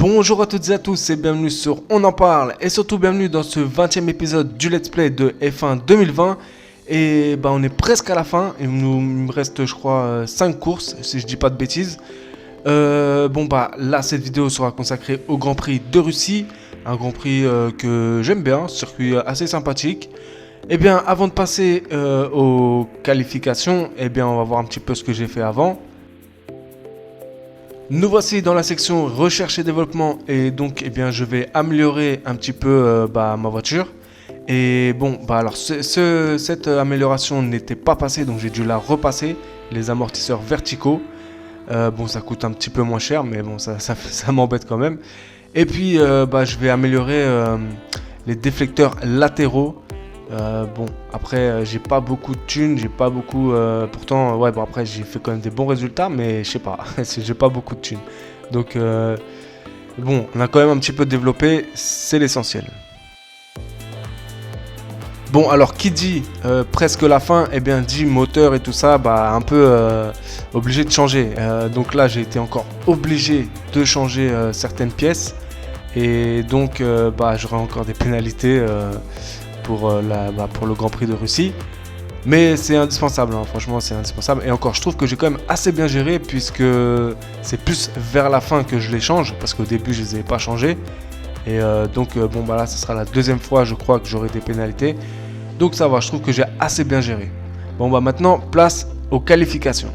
Bonjour à toutes et à tous et bienvenue sur On en parle et surtout bienvenue dans ce 20e épisode du Let's Play de F1 2020. Et on est presque à la fin, il me reste je crois 5 courses si je dis pas de bêtises. Là cette vidéo sera consacrée au Grand Prix de Russie, un Grand Prix que j'aime bien, circuit assez sympathique. Et bien avant de passer aux qualifications, on va voir un petit peu ce que j'ai fait avant. Nous voici dans la section recherche et développement et donc je vais améliorer un petit peu ma voiture. Et cette amélioration n'était pas passée, donc j'ai dû la repasser, les amortisseurs verticaux. Ça coûte un petit peu moins cher, mais bon ça m'embête quand même. Et puis je vais améliorer les déflecteurs latéraux. Après j'ai pas beaucoup de thunes, j'ai pas beaucoup après j'ai fait quand même des bons résultats, mais je sais pas, j'ai pas beaucoup de thunes. Donc on a quand même un petit peu développé, c'est l'essentiel. Bon, alors qui dit presque la fin, dit moteur et tout ça, un peu obligé de changer. Donc là j'ai été encore obligé de changer certaines pièces et donc j'aurai encore des pénalités pour le Grand Prix de Russie, mais c'est indispensable, franchement c'est indispensable. Et encore je trouve que j'ai quand même assez bien géré puisque c'est plus vers la fin que je les change parce qu'au début je les avais pas changés et là ce sera la deuxième fois je crois que j'aurai des pénalités, donc ça va, je trouve que j'ai assez bien géré. Maintenant place aux qualifications.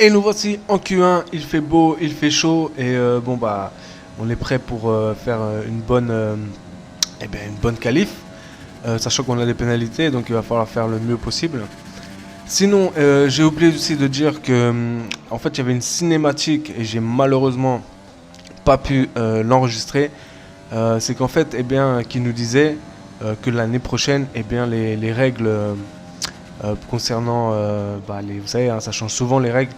Et nous voici en Q1, il fait beau, il fait chaud et on est prêt pour faire une bonne qualif, sachant qu'on a des pénalités, donc il va falloir faire le mieux possible. Sinon, j'ai oublié aussi de dire que en fait il y avait une cinématique et j'ai malheureusement pas pu l'enregistrer. C'est qu'en fait qui nous disait que l'année prochaine les règles concernant vous savez, ça change souvent les règles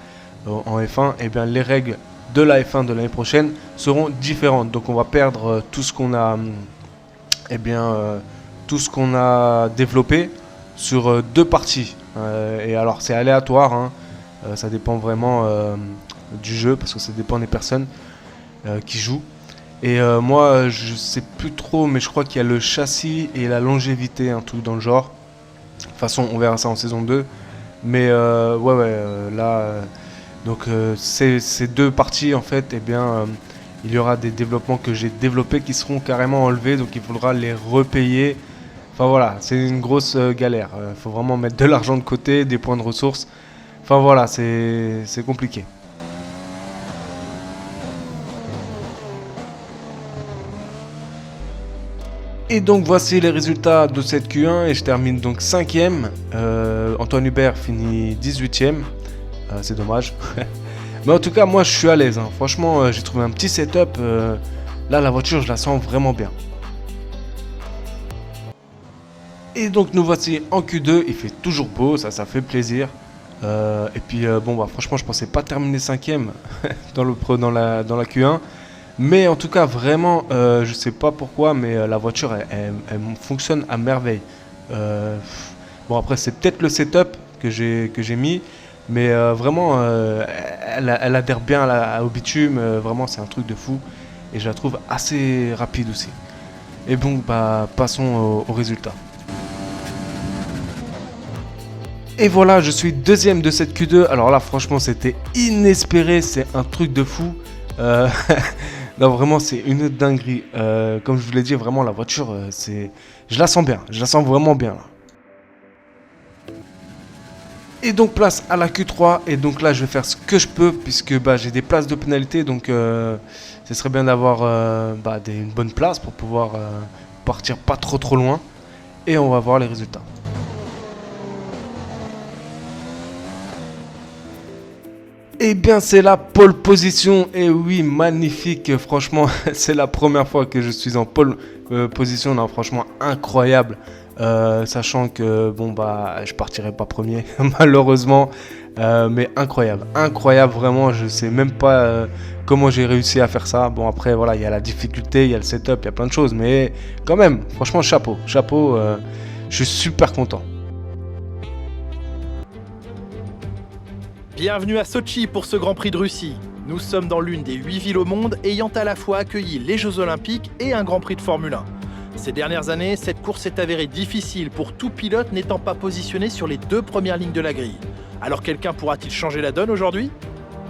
en F1, les règles de la F1 de l'année prochaine seront différentes. Donc on va perdre tout ce qu'on a développé sur deux parties. Et alors c'est aléatoire, ça dépend vraiment du jeu parce que ça dépend des personnes qui jouent. Et moi je sais plus trop, mais je crois qu'il y a le châssis et la longévité, un truc dans le genre. De toute façon on verra ça en saison 2. Mais ces deux parties en fait, il y aura des développements que j'ai développés qui seront carrément enlevés, donc il faudra les repayer. Enfin voilà, c'est une grosse galère. Il faut vraiment mettre de l'argent de côté, des points de ressources. Enfin voilà, c'est compliqué. Et donc voici les résultats de cette Q1 et je termine donc 5ème. Antoine Hubert finit 18ème. C'est dommage. Mais en tout cas moi je suis à l'aise. Franchement j'ai trouvé un petit setup. Là la voiture je la sens vraiment bien. Et donc nous voici en Q2. Il fait toujours beau, ça fait plaisir. Franchement je pensais pas terminer 5ème dans la Q1. Mais en tout cas vraiment je sais pas pourquoi, mais la voiture elle fonctionne à merveille. Après c'est peut-être le setup que j'ai mis, mais vraiment elle adhère bien au bitume, vraiment c'est un truc de fou et je la trouve assez rapide aussi. Et passons au résultat. Et voilà, je suis deuxième de cette Q2. Alors là franchement c'était inespéré, c'est un truc de fou. Non vraiment c'est une dinguerie. Comme je vous l'ai dit, vraiment la voiture je la sens bien, je la sens vraiment bien là. Et donc place à la Q3 et donc là je vais faire ce que je peux puisque j'ai des places de pénalité, donc ce serait bien d'avoir une bonne place pour pouvoir partir pas trop loin et on va voir les résultats. Eh bien c'est la pole position, et oui magnifique, franchement c'est la première fois que je suis en pole position, non, franchement incroyable. Sachant que je partirai pas premier malheureusement, Mais incroyable, incroyable vraiment, je sais même pas comment j'ai réussi à faire ça. Bon après voilà, il y a la difficulté, il y a le setup, il y a plein de choses, mais quand même, franchement chapeau, chapeau, je suis super content. Bienvenue à Sotchi pour ce Grand Prix de Russie. Nous sommes dans l'une des 8 villes au monde ayant à la fois accueilli les Jeux Olympiques et un Grand Prix de Formule 1. Ces dernières années, cette course s'est avérée difficile pour tout pilote n'étant pas positionné sur les 2 premières lignes de la grille. Alors quelqu'un pourra-t-il changer la donne aujourd'hui ?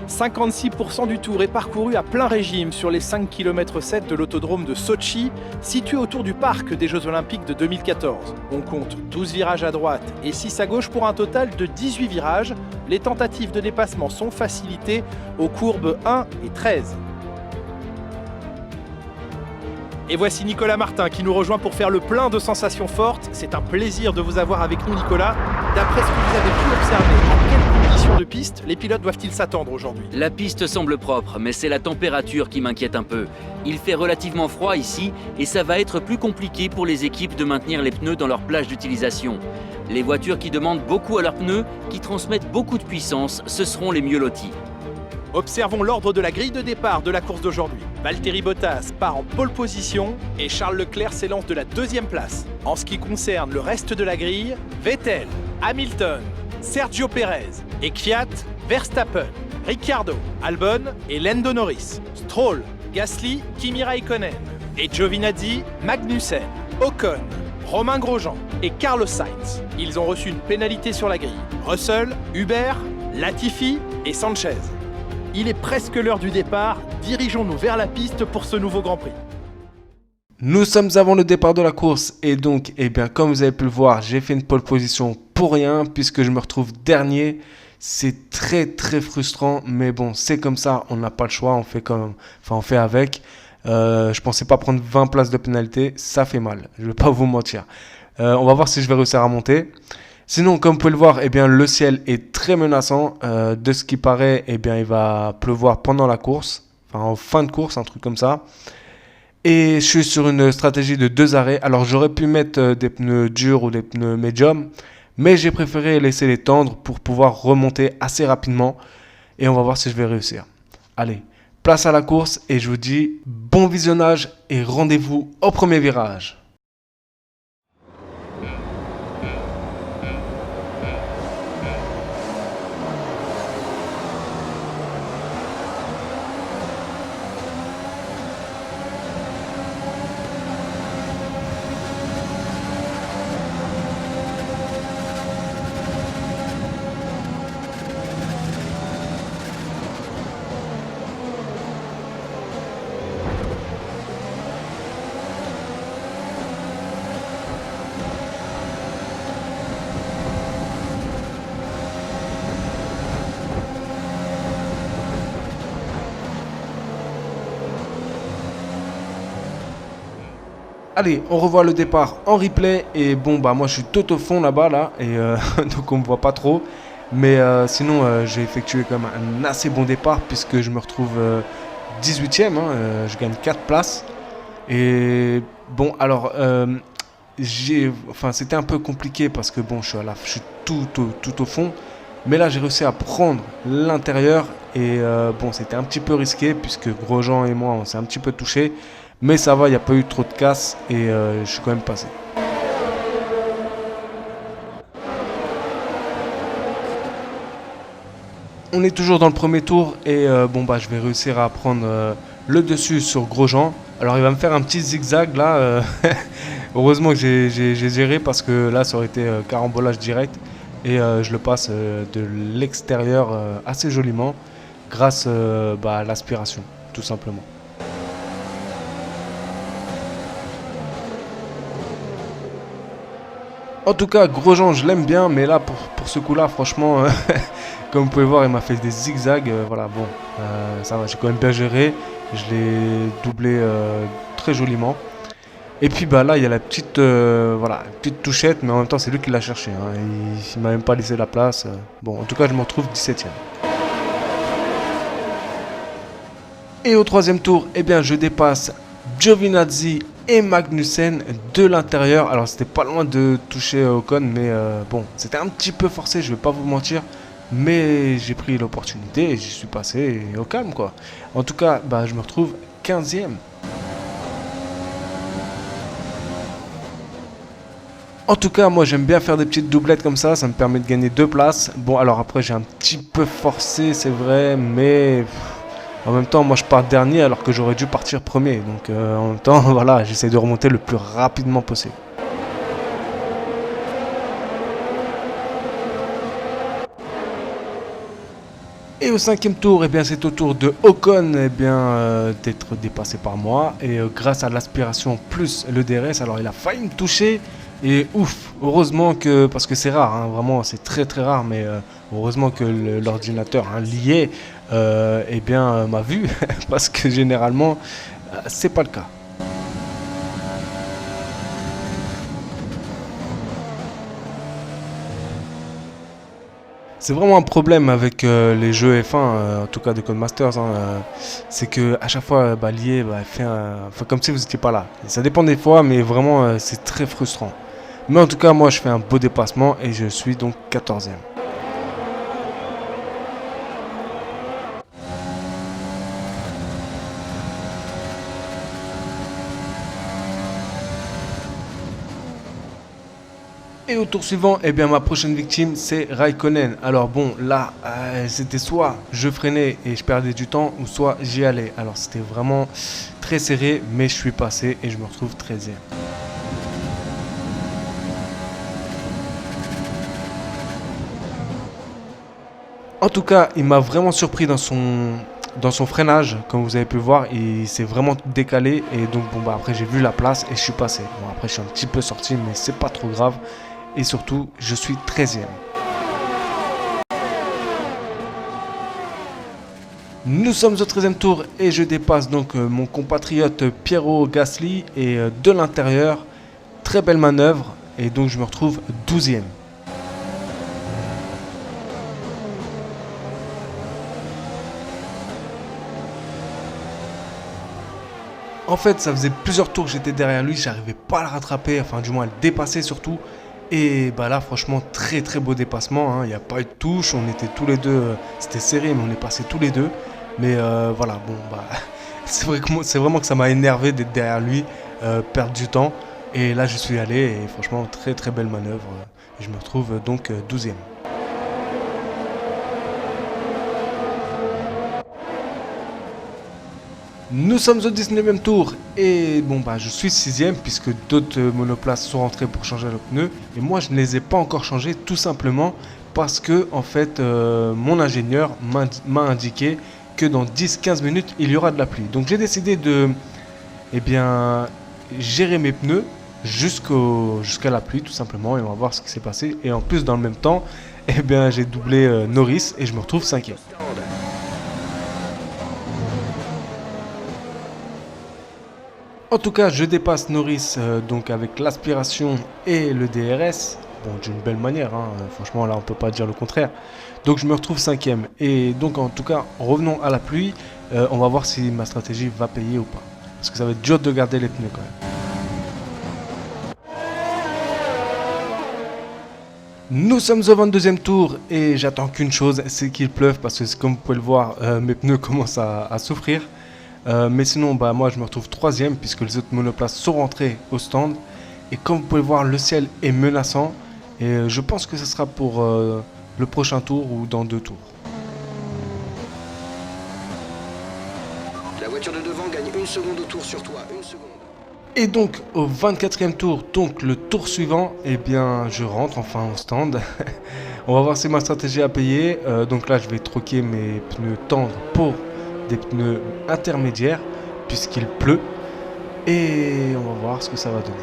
56% du tour est parcouru à plein régime sur les 5 km 7 de l'autodrome de Sotchi, situé autour du parc des Jeux Olympiques de 2014. On compte 12 virages à droite et 6 à gauche pour un total de 18 virages. Les tentatives de dépassement sont facilitées aux courbes 1 et 13. Et voici Nicolas Martin qui nous rejoint pour faire le plein de sensations fortes. C'est un plaisir de vous avoir avec nous, Nicolas. D'après ce que vous avez pu observer, à quelles conditions de piste les pilotes doivent-ils s'attendre aujourd'hui ? La piste semble propre, mais c'est la température qui m'inquiète un peu. Il fait relativement froid ici et ça va être plus compliqué pour les équipes de maintenir les pneus dans leur plage d'utilisation. Les voitures qui demandent beaucoup à leurs pneus, qui transmettent beaucoup de puissance, ce seront les mieux lotis. Observons l'ordre de la grille de départ de la course d'aujourd'hui. Valtteri Bottas part en pole position et Charles Leclerc s'élance de la 2e place. En ce qui concerne le reste de la grille, Vettel, Hamilton, Sergio Perez et Kvyat, Verstappen, Ricciardo, Albon et Lando Norris, Stroll, Gasly, Kimi Raikkonen et Giovinazzi, Magnussen, Ocon, Romain Grosjean et Carlos Sainz. Ils ont reçu une pénalité sur la grille. Russell, Hubert, Latifi et Sanchez. Il est presque l'heure du départ, dirigeons-nous vers la piste pour ce nouveau Grand Prix. Nous sommes avant le départ de la course et donc, eh bien, comme vous avez pu le voir, j'ai fait une pole position pour rien puisque je me retrouve dernier. C'est très très frustrant, mais bon, c'est comme ça, on n'a pas le choix, on fait avec. Je pensais pas prendre 20 places de pénalité, ça fait mal, je vais pas vous mentir. On va voir si je vais réussir à monter. Sinon, comme vous pouvez le voir, eh bien, le ciel est très menaçant. De ce qui paraît, eh bien, il va pleuvoir pendant la course, enfin en fin de course, un truc comme ça. Et je suis sur une stratégie de 2 arrêts. Alors, j'aurais pu mettre des pneus durs ou des pneus médiums, mais j'ai préféré laisser les tendres pour pouvoir remonter assez rapidement. Et on va voir si je vais réussir. Allez, place à la course et je vous dis bon visionnage et rendez-vous au premier virage. Allez, on revoit le départ en replay et bon bah moi je suis tout au fond là-bas là et donc on me voit pas trop. Mais sinon j'ai effectué quand même un assez bon départ puisque je me retrouve 18ème, je gagne 4 places. Et bon alors c'était un peu compliqué parce que bon je suis tout au fond. Mais là j'ai réussi à prendre l'intérieur et bon c'était un petit peu risqué puisque Grosjean et moi on s'est un petit peu touchés. Mais ça va, il n'y a pas eu trop de casse et je suis quand même passé. On est toujours dans le premier tour et je vais réussir à prendre le dessus sur Grosjean. Alors il va me faire un petit zigzag là. Heureusement que j'ai géré parce que là ça aurait été carambolage direct. Et je le passe de l'extérieur assez joliment grâce à l'aspiration tout simplement. En tout cas, Grosjean, je l'aime bien, mais là, pour ce coup-là, franchement, comme vous pouvez voir, il m'a fait des zigzags. Ça va, j'ai quand même bien géré. Je l'ai doublé très joliment. Et puis là, il y a la petite touchette, mais en même temps, c'est lui qui l'a cherché. Il m'a même pas laissé la place. Bon, en tout cas, je me retrouve 17ème. Et au troisième tour, eh bien, je dépasse Giovinazzi et Magnussen de l'intérieur. Alors c'était pas loin de toucher Ocon, mais bon, c'était un petit peu forcé, je vais pas vous mentir. mais j'ai pris l'opportunité et j'y suis passé au calme quoi. En tout cas, bah, je me retrouve 15e. En tout cas, moi j'aime bien faire des petites doublettes comme ça me permet de gagner 2 places. Bon, alors après j'ai un petit peu forcé, c'est vrai, mais en même temps, moi je pars dernier alors que j'aurais dû partir premier. Donc en même temps, voilà, j'essaie de remonter le plus rapidement possible. Et au 5e tour, eh bien, c'est au tour de Ocon d'être dépassé par moi. Et grâce à l'aspiration plus le DRS, alors il a failli me toucher. Et ouf, heureusement que, parce que c'est rare, hein, vraiment c'est très très rare, mais heureusement que l'ordinateur lié m'a vu, parce que généralement c'est pas le cas. C'est vraiment un problème avec les jeux F1, en tout cas de Codemasters, c'est que à chaque fois l'IA fait comme si vous n'étiez pas là. Et ça dépend des fois, mais vraiment c'est très frustrant. Mais en tout cas, moi je fais un beau dépassement et je suis donc 14e. Et au tour suivant, eh bien, ma prochaine victime, c'est Raikkonen. Alors bon, là, c'était soit je freinais et je perdais du temps, ou soit j'y allais. Alors c'était vraiment très serré, mais je suis passé et je me retrouve 13e. En tout cas, il m'a vraiment surpris dans son freinage, comme vous avez pu voir, il s'est vraiment décalé et donc après j'ai vu la place et je suis passé. Bon, après je suis un petit peu sorti, mais c'est pas trop grave. Et surtout, je suis 13e. Nous sommes au 13e tour et je dépasse donc mon compatriote Piero Gasly et de l'intérieur, très belle manœuvre et donc je me retrouve 12e. En fait, ça faisait plusieurs tours que j'étais derrière lui, j'arrivais pas à le rattraper, enfin du moins à le dépasser surtout. Et là, franchement, très très beau dépassement, il n'y a pas eu de touche, on était tous les deux, c'était serré, mais on est passés tous les deux. Mais voilà, c'est vraiment que ça m'a énervé d'être derrière lui, perdre du temps. Et là, je suis allé, et franchement, très très belle manœuvre. Et je me retrouve donc 12e. Nous sommes au 19e tour et je suis 6e puisque d'autres monoplaces sont rentrés pour changer le pneu et moi je ne les ai pas encore changés tout simplement parce que en fait mon ingénieur m'a indiqué que dans 10-15 minutes il y aura de la pluie. Donc j'ai décidé de gérer mes pneus jusqu'à la pluie tout simplement et on va voir ce qui s'est passé. Et en plus dans le même temps j'ai doublé Norris et je me retrouve 5e. En tout cas, je dépasse Norris donc avec l'aspiration et le DRS. Bon, d'une belle manière, franchement là on peut pas dire le contraire. Donc je me retrouve 5e. Et donc en tout cas, revenons à la pluie. On va voir si ma stratégie va payer ou pas. Parce que ça va être dur de garder les pneus quand même. Nous sommes au 22e tour et j'attends qu'une chose, c'est qu'il pleuve parce que comme vous pouvez le voir, mes pneus commencent à souffrir. Mais sinon, moi je me retrouve 3e puisque les autres monoplaces sont rentrés au stand. Et comme vous pouvez le voir, le ciel est menaçant. Et je pense que ce sera pour le prochain tour ou dans 2 tours. La voiture de devant gagne 1 seconde au tour sur toi, 1 seconde. Et donc au 24e tour, donc le tour suivant, je rentre enfin au stand. On va voir si ma stratégie a payé. Donc là je vais troquer mes pneus tendres pour des pneus intermédiaires puisqu'il pleut et on va voir ce que ça va donner.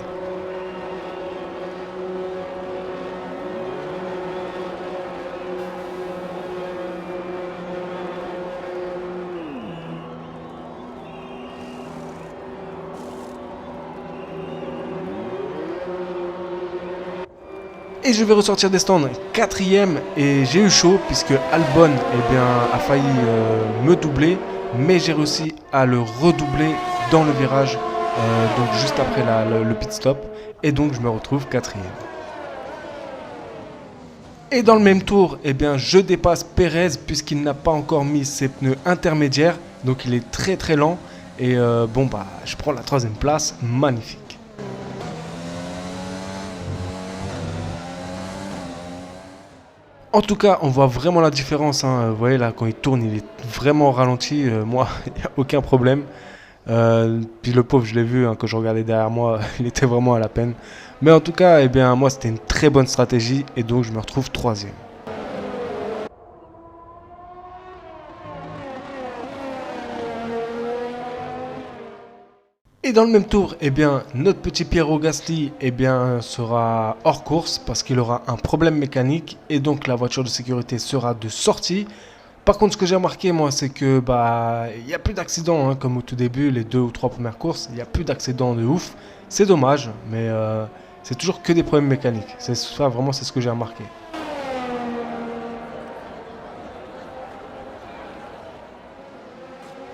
Et je vais ressortir des stands 4e et j'ai eu chaud puisque Albon a failli me doubler, mais j'ai réussi à le redoubler dans le virage, donc juste après le pit stop, et donc je me retrouve 4e. Et dans le même tour, eh bien, je dépasse Pérez puisqu'il n'a pas encore mis ses pneus intermédiaires. Donc il est très très lent. Et bon, bah, je prends la 3e place. Magnifique. En tout cas, on voit vraiment la différence. Hein. Vous voyez là, quand il tourne, il est vraiment ralenti. Moi, il n'y a aucun problème. Puis le pauvre, je l'ai vu hein, quand je regardais derrière moi, il était vraiment à la peine. Mais en tout cas, eh bien, moi, c'était une très bonne stratégie et donc je me retrouve 3e. Et dans le même tour, eh bien, notre petit Piero Gasly eh bien, sera hors course parce qu'il aura un problème mécanique et donc la voiture de sécurité sera de sortie. Par contre, ce que j'ai remarqué, moi, c'est que il n'y a plus d'accidents, hein, comme au tout début, les 2 ou 3 premières courses, il n'y a plus d'accidents de ouf. C'est dommage, mais c'est toujours que des problèmes mécaniques. C'est ça, vraiment, c'est ce que j'ai remarqué.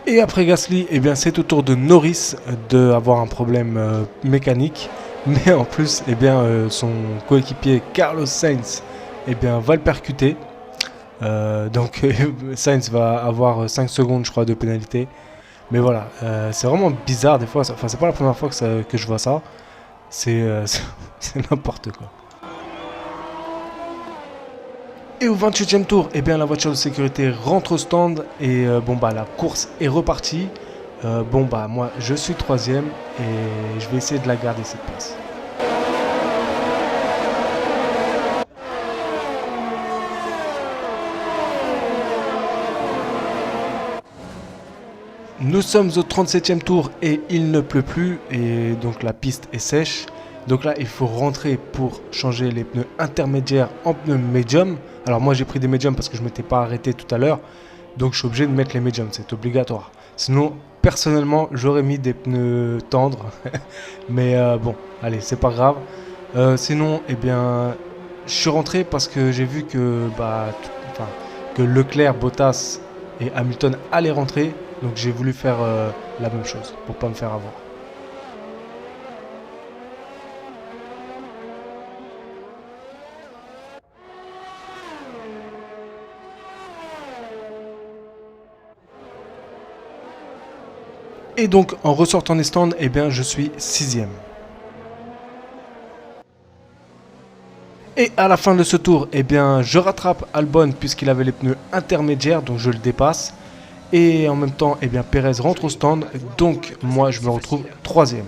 Et après Gasly, eh bien, c'est au tour de Norris d'avoir un problème mécanique. Mais en plus, eh bien, son coéquipier Carlos Sainz eh bien, va le percuter. Donc Sainz va avoir 5 secondes, je crois, de pénalité. Mais voilà, c'est vraiment bizarre des fois. Enfin, c'est pas la première fois que je vois ça. C'est n'importe quoi. Et au 28e tour, eh bien, la voiture de sécurité rentre au stand et la course est repartie. Moi, je suis 3e et je vais essayer de la garder cette place. Nous sommes au 37e tour et il ne pleut plus et donc la piste est sèche. Donc là, il faut rentrer pour changer les pneus intermédiaires en pneus médium. Alors moi, j'ai pris des médiums parce que je ne m'étais pas arrêté tout à l'heure. Donc je suis obligé de mettre les médiums, c'est obligatoire. Sinon, personnellement, j'aurais mis des pneus tendres. Mais bon, allez, c'est pas grave. Sinon, eh bien, je suis rentré parce que j'ai vu que Leclerc, Bottas et Hamilton allaient rentrer. Donc j'ai voulu faire la même chose pour pas me faire avoir. Et donc en ressortant des stands, eh bien, je suis 6e. Et à la fin de ce tour, eh bien, je rattrape Albon puisqu'il avait les pneus intermédiaires, donc je le dépasse. Et en même temps, eh bien, Pérez rentre au stand, donc moi je me retrouve 3e.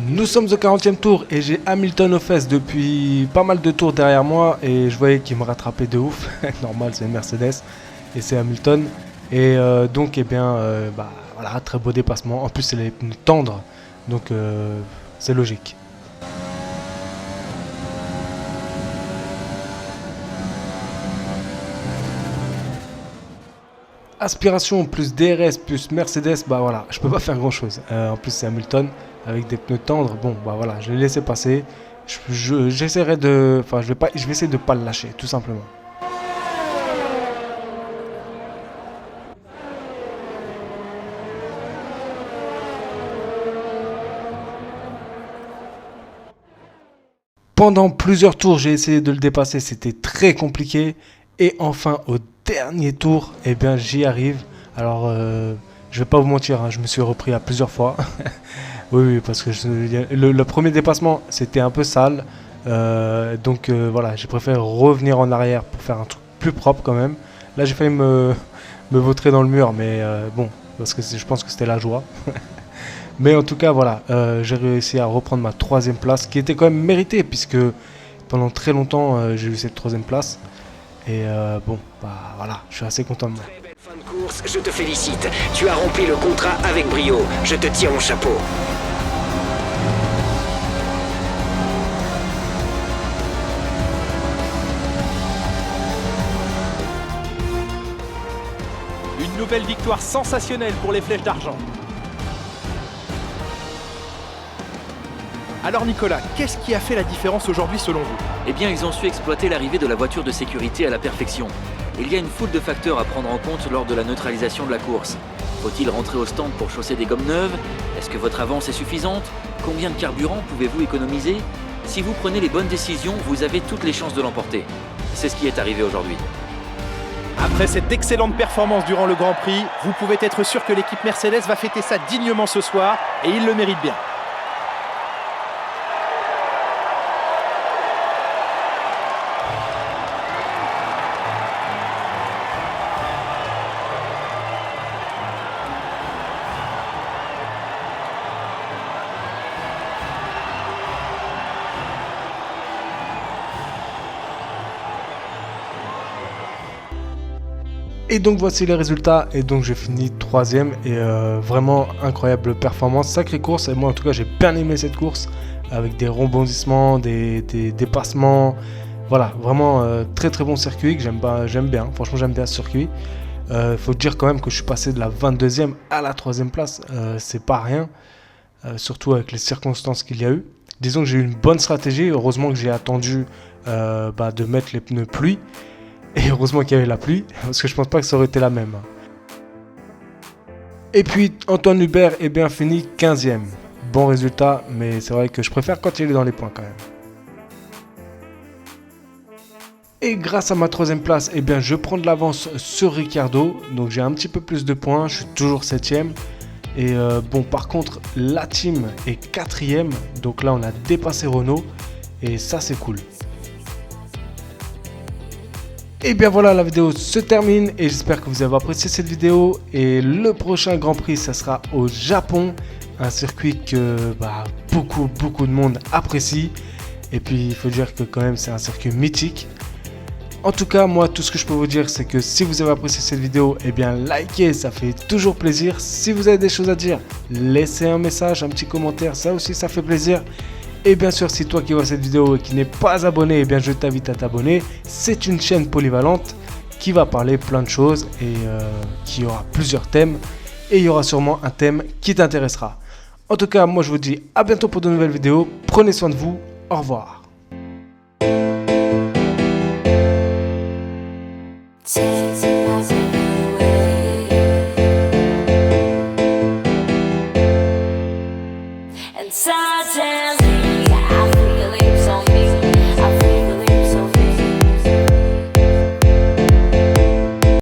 Nous sommes au 40e tour et j'ai Hamilton aux fesses depuis pas mal de tours derrière moi et je voyais qu'il me rattrapait de ouf. Normal, c'est une Mercedes et c'est Hamilton. Et donc, eh bien, voilà, très beau dépassement. En plus, c'est les pneus tendres, donc c'est logique. Aspiration plus DRS plus Mercedes, voilà, je peux pas faire grand chose. En plus, c'est Hamilton avec des pneus tendres. Bon, voilà, je l'ai laissé passer. J'essaierai de, je vais essayer de pas le lâcher, tout simplement. Pendant plusieurs tours, j'ai essayé de le dépasser, c'était très compliqué. Et enfin, au dernier tour, eh bien, j'y arrive. Alors, je vais pas vous mentir, hein, je me suis repris à plusieurs fois. oui, parce que le premier dépassement, c'était un peu sale. Donc voilà, j'ai préféré revenir en arrière pour faire un truc plus propre quand même. Là, j'ai failli me vautrer dans le mur, mais bon, parce que je pense que c'était la joie. Mais en tout cas, voilà, j'ai réussi à reprendre ma 3e place, qui était quand même méritée, puisque pendant très longtemps, j'ai eu cette 3e place. Et voilà, je suis assez content de moi. Très belle fin de course, je te félicite. Tu as rempli le contrat avec brio. Je te tire mon chapeau. Une nouvelle victoire sensationnelle pour les Flèches d'Argent. Alors Nicolas, qu'est-ce qui a fait la différence aujourd'hui selon vous? Eh bien, ils ont su exploiter l'arrivée de la voiture de sécurité à la perfection. Il y a une foule de facteurs à prendre en compte lors de la neutralisation de la course. Faut-il rentrer au stand pour chausser des gommes neuves? Est-ce que votre avance est suffisante? Combien de carburant pouvez-vous économiser? Si vous prenez les bonnes décisions, vous avez toutes les chances de l'emporter. C'est ce qui est arrivé aujourd'hui. Après cette excellente performance durant le Grand Prix, vous pouvez être sûr que l'équipe Mercedes va fêter ça dignement ce soir et il le mérite bien. Et donc voici les résultats, et donc j'ai fini 3ème, et vraiment incroyable performance, sacrée course, et moi en tout cas j'ai bien aimé cette course, avec des rebondissements, des dépassements, voilà, vraiment très très bon circuit, que j'aime bien, franchement j'aime bien ce circuit. Faut dire quand même que je suis passé de la 22e à la 3e place, c'est pas rien, surtout avec les circonstances qu'il y a eu. Disons que j'ai eu une bonne stratégie, heureusement que j'ai attendu de mettre les pneus pluie. Et heureusement qu'il y avait la pluie, parce que je pense pas que ça aurait été la même. Et puis Antoine Hubert est bien fini 15ème. Bon résultat, mais c'est vrai que je préfère quand il est dans les points quand même. Et grâce à ma 3ème place, eh bien, je prends de l'avance sur Ricciardo. Donc j'ai un petit peu plus de points, je suis toujours 7ème. Et bon, par contre, la team est 4ème. Donc là, on a dépassé Renault. Et ça, c'est cool. Et bien voilà, la vidéo se termine et j'espère que vous avez apprécié cette vidéo. Et le prochain Grand Prix, ça sera au Japon, un circuit que beaucoup de monde apprécie. Et puis il faut dire que quand même c'est un circuit mythique. En tout cas, moi tout ce que je peux vous dire, c'est que si vous avez apprécié cette vidéo, eh bien likez, ça fait toujours plaisir. Si vous avez des choses à dire, laissez un message, un petit commentaire, ça aussi ça fait plaisir. Et bien sûr, si toi qui vois cette vidéo et qui n'es pas abonné, eh bien je t'invite à t'abonner. C'est une chaîne polyvalente qui va parler plein de choses et qui aura plusieurs thèmes. Et il y aura sûrement un thème qui t'intéressera. En tout cas, moi je vous dis à bientôt pour de nouvelles vidéos. Prenez soin de vous. Au revoir. Chasing